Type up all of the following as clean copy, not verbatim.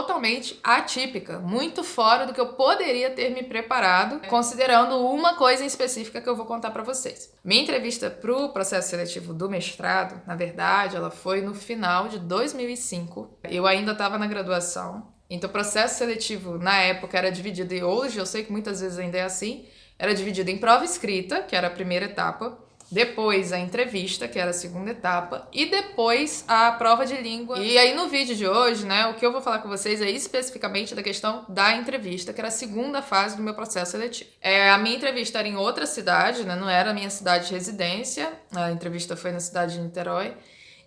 totalmente atípica, muito fora do que eu poderia ter me preparado, considerando uma coisa em específica que eu vou contar pra vocês. Minha entrevista pro processo seletivo do mestrado, na verdade, ela foi no final de 2005. Eu ainda estava na graduação, então o processo seletivo na época era dividido, e hoje eu sei que muitas vezes ainda é assim, era dividido em prova escrita, que era a primeira etapa, depois a entrevista, que era a segunda etapa, e depois a prova de língua. E aí no vídeo de hoje, né, o que eu vou falar com vocês é especificamente da questão da entrevista, que era a segunda fase do meu processo seletivo. A minha entrevista era em outra cidade, né, não era a minha cidade de residência, a entrevista foi na cidade de Niterói.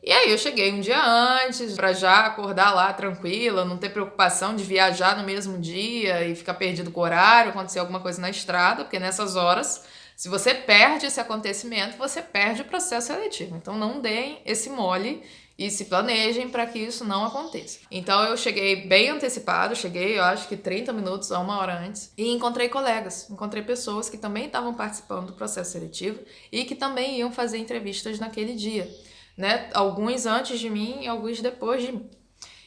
E aí eu cheguei um dia antes pra já acordar lá tranquila, não ter preocupação de viajar no mesmo dia e ficar perdido com o horário, acontecer alguma coisa na estrada, porque nessas horas, se você perde esse acontecimento, você perde o processo seletivo. Então não deem esse mole e se planejem para que isso não aconteça. Então eu cheguei bem antecipado, cheguei eu acho que 30 minutos a 1 hora antes e encontrei colegas, encontrei pessoas que também estavam participando do processo seletivo e que também iam fazer entrevistas naquele dia, né? Alguns antes de mim e alguns depois de mim.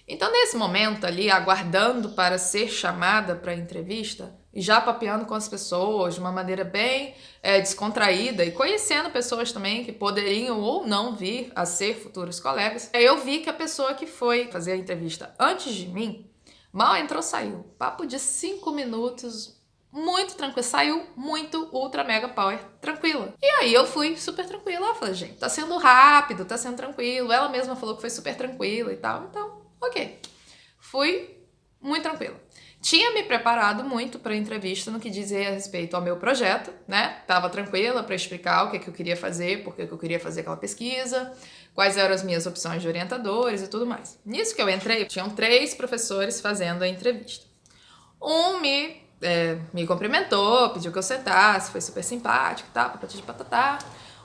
Então, nesse momento ali, aguardando para ser chamada para a entrevista, e já papeando com as pessoas de uma maneira bem descontraída e conhecendo pessoas também que poderiam ou não vir a ser futuros colegas, eu vi que a pessoa que foi fazer a entrevista antes de mim, mal entrou, saiu. Papo de 5 minutos, muito tranquilo, saiu muito ultra mega power tranquila. E aí eu fui super tranquila, eu falei, gente, tá sendo rápido, tá sendo tranquilo. Ela mesma falou que foi super tranquila e tal, então, ok. Fui muito tranquila. Tinha me preparado muito para a entrevista no que dizia a respeito ao meu projeto, né? Tava tranquila para explicar o que eu queria fazer, por que eu queria fazer aquela pesquisa, quais eram as minhas opções de orientadores e tudo mais. Nisso que eu entrei, tinham 3 professores fazendo a entrevista. Um me cumprimentou, pediu que eu sentasse, foi super simpático, tá, patati patatá.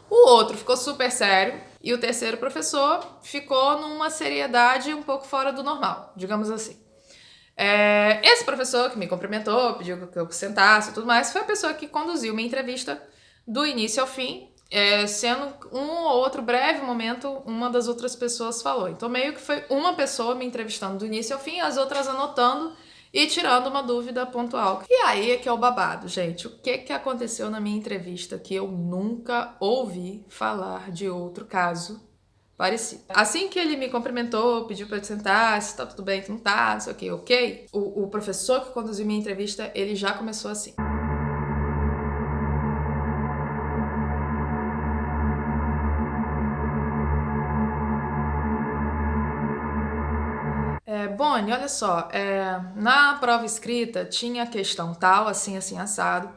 O outro ficou super sério e o terceiro professor ficou numa seriedade um pouco fora do normal, digamos assim. Esse professor que me cumprimentou, pediu que eu sentasse e tudo mais, foi a pessoa que conduziu minha entrevista do início ao fim, sendo um ou outro breve momento uma das outras pessoas falou. Então meio que foi uma pessoa me entrevistando do início ao fim, as outras anotando e tirando uma dúvida pontual. E aí é que é o babado, gente. O que aconteceu na minha entrevista que eu nunca ouvi falar de outro caso parecido. Assim que ele me cumprimentou, pediu pra eu sentar, se tá tudo bem, se não tá, não sei o que, ok. O professor que conduziu minha entrevista, ele já começou assim. Bonnie, olha só, na prova escrita tinha questão tal, assim, assim, assado,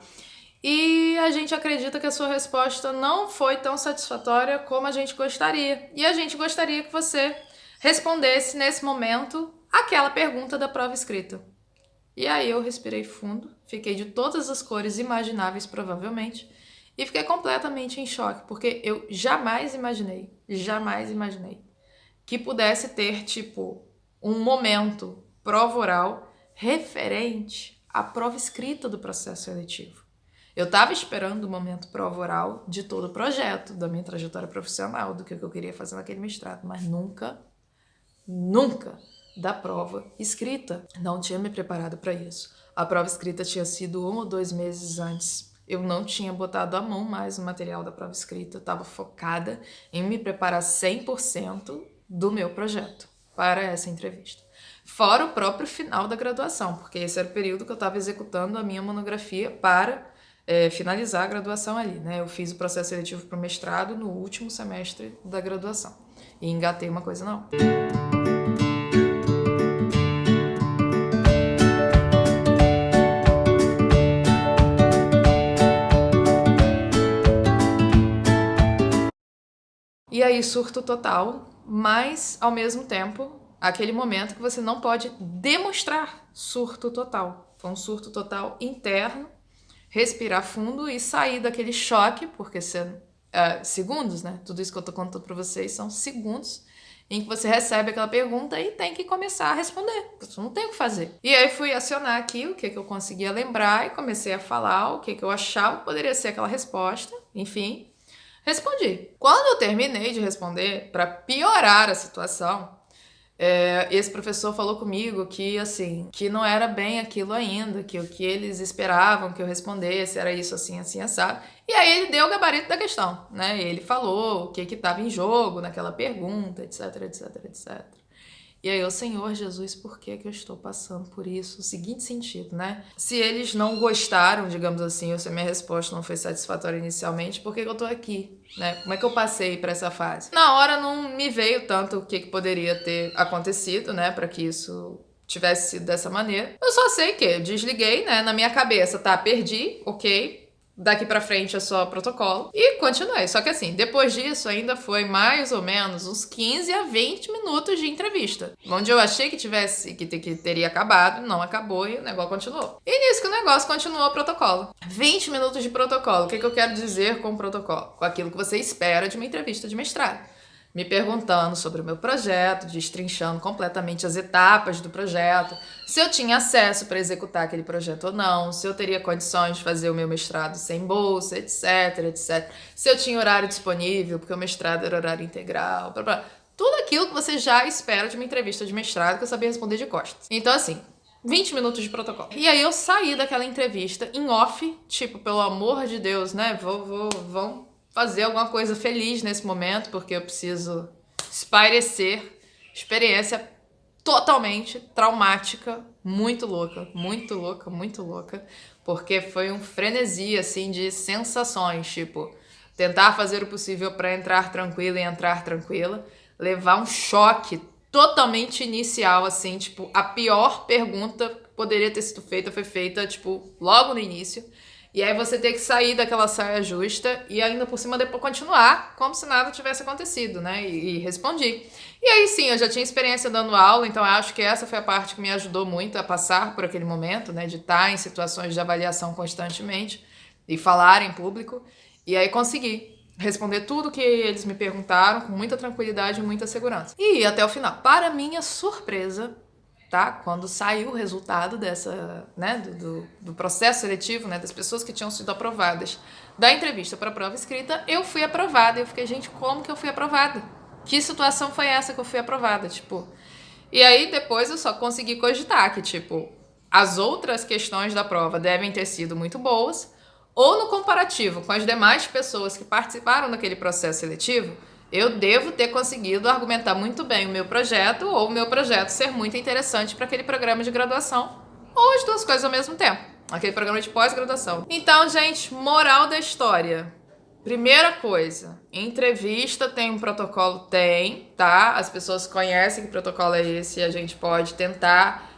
e a gente acredita que a sua resposta não foi tão satisfatória como a gente gostaria. E a gente gostaria que você respondesse nesse momento aquela pergunta da prova escrita. E aí eu respirei fundo, fiquei de todas as cores imagináveis, provavelmente, e fiquei completamente em choque, porque eu jamais imaginei que pudesse ter, tipo, um momento prova oral referente à prova escrita do processo seletivo. Eu estava esperando o momento prova oral de todo o projeto, da minha trajetória profissional, do que eu queria fazer naquele mestrado, mas nunca da prova escrita. Não tinha me preparado para isso. A prova escrita tinha sido 1 ou 2 meses antes. Eu não tinha botado a mão mais no material da prova escrita. Eu estava focada em me preparar 100% do meu projeto para essa entrevista. Fora o próprio final da graduação, porque esse era o período que eu estava executando a minha monografia para finalizar a graduação ali, né? Eu fiz o processo seletivo para o mestrado no último semestre da graduação e engatei uma coisa na outra. E aí, surto total, mas, ao mesmo tempo, aquele momento que você não pode demonstrar surto total. Foi um surto total interno, respirar fundo e sair daquele choque, porque segundos, né? Tudo isso que eu tô contando pra vocês são segundos em que você recebe aquela pergunta e tem que começar a responder. Você não tem o que fazer. E aí fui acionar aqui o que eu conseguia lembrar e comecei a falar o que eu achava que poderia ser aquela resposta. Enfim, respondi. Quando eu terminei de responder, para piorar a situação, esse professor falou comigo que, assim, que não era bem aquilo ainda, que o que eles esperavam que eu respondesse era isso, assim, assim, assado. E aí ele deu o gabarito da questão, né? Ele falou o que estava em jogo naquela pergunta, etc, etc, etc. E aí, Senhor Jesus, por que eu estou passando por isso? O seguinte sentido, né? Se eles não gostaram, digamos assim, ou se a minha resposta não foi satisfatória inicialmente, por que eu tô aqui, né? Como é que eu passei para essa fase? Na hora não me veio tanto o que poderia ter acontecido, né, para que isso tivesse sido dessa maneira. Eu só sei que eu desliguei, né, na minha cabeça, tá, perdi, ok, daqui pra frente é só protocolo. E continuei. Só que assim, depois disso ainda foi mais ou menos uns 15 a 20 minutos de entrevista. Onde eu achei que teria acabado, não acabou e o negócio continuou. E nisso que o negócio continuou o protocolo. 20 minutos de protocolo. O que eu quero dizer com o protocolo? Com aquilo que você espera de uma entrevista de mestrado. Me perguntando sobre o meu projeto, destrinchando completamente as etapas do projeto, se eu tinha acesso para executar aquele projeto ou não, se eu teria condições de fazer o meu mestrado sem bolsa, etc, etc. Se eu tinha horário disponível, porque o mestrado era horário integral, blá, blá. Tudo aquilo que você já espera de uma entrevista de mestrado que eu sabia responder de costas. Então, assim, 20 minutos de protocolo. E aí eu saí daquela entrevista em off, tipo, pelo amor de Deus, né? Vamos fazer alguma coisa feliz nesse momento, porque eu preciso espairecer. Experiência totalmente traumática, muito louca, muito louca, muito louca, porque foi um frenesi, assim, de sensações, tipo, tentar fazer o possível para entrar tranquila e entrar tranquila, levar um choque totalmente inicial, assim, tipo, a pior pergunta que poderia ter sido feita foi feita, tipo, logo no início. E aí você ter que sair daquela saia justa e ainda por cima depois continuar como se nada tivesse acontecido, né? E respondi. E aí sim, eu já tinha experiência dando aula, então eu acho que essa foi a parte que me ajudou muito a passar por aquele momento, né? De estar em situações de avaliação constantemente e falar em público. E aí consegui responder tudo que eles me perguntaram com muita tranquilidade e muita segurança. E ir até o final. Para minha surpresa, tá? Quando saiu o resultado dessa, né, do processo seletivo, né, das pessoas que tinham sido aprovadas da entrevista para a prova escrita, eu fui aprovada. Eu fiquei, gente, como que eu fui aprovada? Que situação foi essa que eu fui aprovada? Tipo, e aí depois eu só consegui cogitar que, tipo, as outras questões da prova devem ter sido muito boas, ou no comparativo com as demais pessoas que participaram daquele processo seletivo, eu devo ter conseguido argumentar muito bem o meu projeto ou o meu projeto ser muito interessante para aquele programa de graduação, ou as duas coisas ao mesmo tempo, aquele programa de pós-graduação. Então, gente, moral da história. Primeira coisa, entrevista tem um protocolo? Tem, tá? As pessoas conhecem que protocolo é esse e a gente pode tentar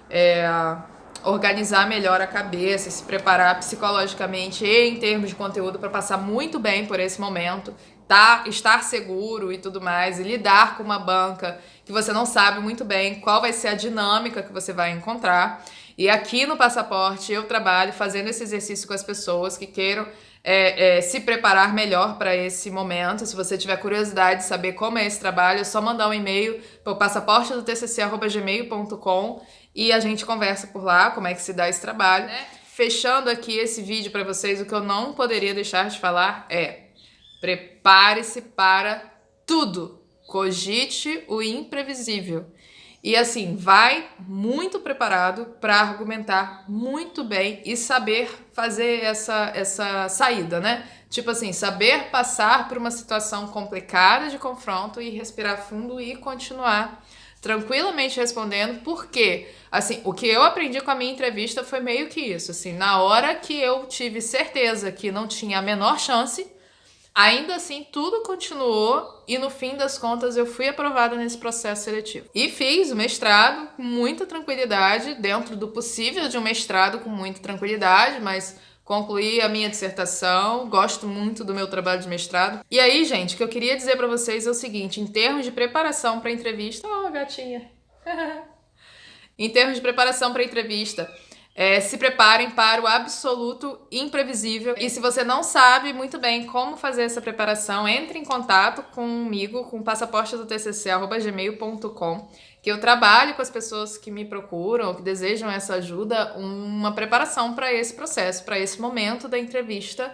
organizar melhor a cabeça, se preparar psicologicamente e em termos de conteúdo para passar muito bem por esse momento, tá? Estar seguro e tudo mais, e lidar com uma banca que você não sabe muito bem qual vai ser a dinâmica que você vai encontrar. E aqui no Passaporte eu trabalho fazendo esse exercício com as pessoas que queiram se preparar melhor para esse momento. Se você tiver curiosidade de saber como é esse trabalho, é só mandar um e-mail para o passaportedotcc@gmail.com e a gente conversa por lá como é que se dá esse trabalho, né? Fechando aqui esse vídeo para vocês, o que eu não poderia deixar de falar é: prepare-se para tudo. Cogite o imprevisível. E assim, vai muito preparado para argumentar muito bem e saber fazer essa saída, né? Tipo assim, saber passar por uma situação complicada de confronto e respirar fundo e continuar tranquilamente respondendo, porque, assim, o que eu aprendi com a minha entrevista foi meio que isso, assim, na hora que eu tive certeza que não tinha a menor chance, ainda assim, tudo continuou e no fim das contas eu fui aprovada nesse processo seletivo. E fiz o mestrado com muita tranquilidade, dentro do possível de um mestrado com muita tranquilidade, mas concluí a minha dissertação, gosto muito do meu trabalho de mestrado. E aí, gente, o que eu queria dizer pra vocês é o seguinte, em termos de preparação pra entrevista... Oh, gatinha! Em termos de preparação pra entrevista... se preparem para o absoluto imprevisível. E se você não sabe muito bem como fazer essa preparação, entre em contato comigo, com passaportedotcc@gmail.com, que eu trabalho com as pessoas que me procuram, que desejam essa ajuda, uma preparação para esse processo, para esse momento da entrevista,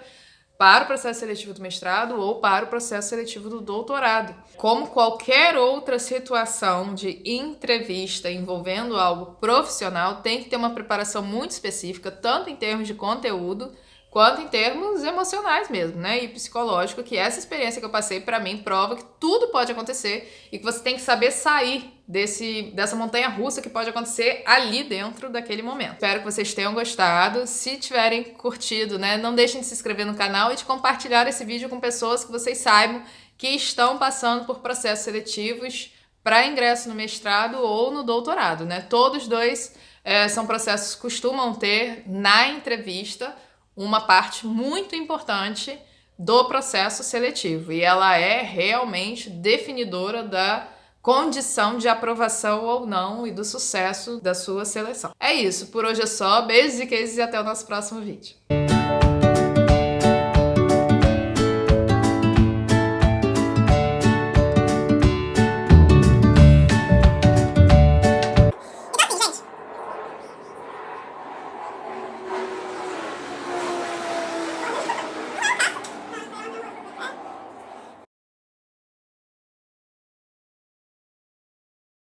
para o processo seletivo do mestrado ou para o processo seletivo do doutorado. Como qualquer outra situação de entrevista envolvendo algo profissional, tem que ter uma preparação muito específica, tanto em termos de conteúdo, quanto em termos emocionais mesmo, né? E psicológico, que essa experiência que eu passei, para mim, prova que tudo pode acontecer e que você tem que saber sair dessa montanha-russa que pode acontecer ali dentro daquele momento. Espero que vocês tenham gostado. Se tiverem curtido, né, não deixem de se inscrever no canal e de compartilhar esse vídeo com pessoas que vocês saibam que estão passando por processos seletivos para ingresso no mestrado ou no doutorado, né? Todos dois são processos que costumam ter na entrevista uma parte muito importante do processo seletivo e ela é realmente definidora da condição de aprovação ou não e do sucesso da sua seleção. É isso, por hoje é só, beijos e queijos e até o nosso próximo vídeo.